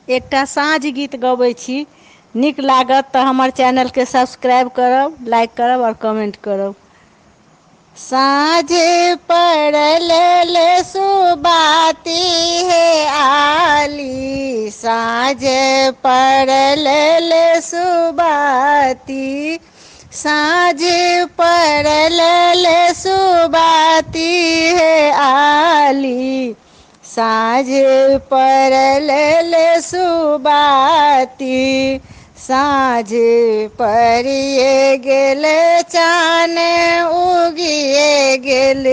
एकटा साँझ गीत गबै छी। नीक लागत तऽ हमर चैनलके सब्सक्राइब करब, लाइक करब आओर कमेंट करब। साँझ पड़ल सुबाती हे आली, साँझ पड़ल सुबाती, साँझ पड़ल सुबाती हे आली, साँझ पड़ल सुबाती, साँझ पड़िए गेल चान उगिए गेल,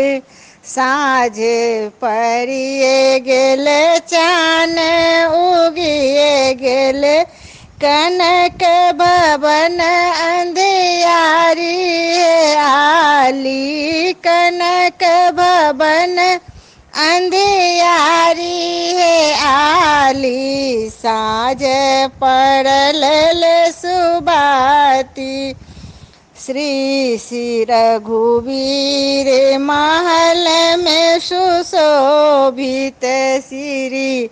साँझ पड़िए गेल चान उगिए गेल, कनक भवन अंधियारी हे आली, कनक भवन अंधियारी हे आली, साँझ पड़ल सुबाती। श्री रघुवीर महल में सुशोभित, श्री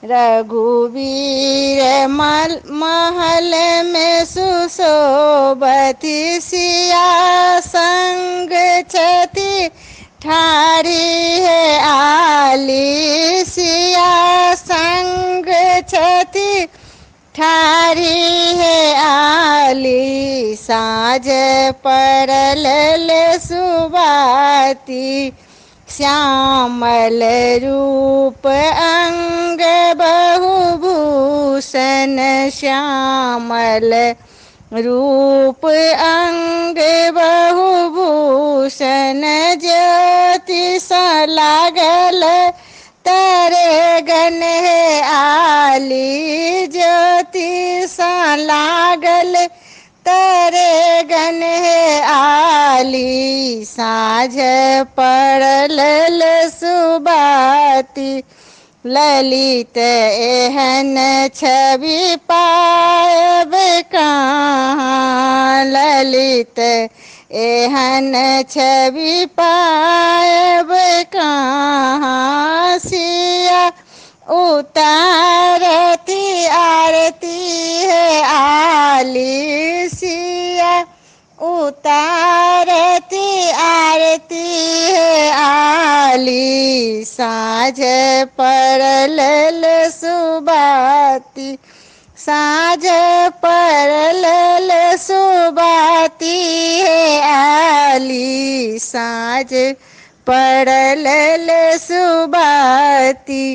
रघुवीर महल में सुशोभति, सिया संग छति ठारी है आली, सिया संग छति ठारी है आली, साँझ पड़ल सुबाती, श्यामल रूप अंग बहुभूषण, श्यामल रूप अंग बहुभूषण, ज्योति सा लागल तारे गण है आली, ज्योति सा लागल तारे गण है आली, साँझ पड़ल सुबाती। ललित एहन छवि पायब कहाँ, ललित एहन छवि पायब कहाँ, सिया उतारती आरती है आली, सिया उतारती आरती है आली, साँझ पड़ल सुबाती, साँझ पड़ल सुबाती है आली, साँझ पड़ल सुबाती।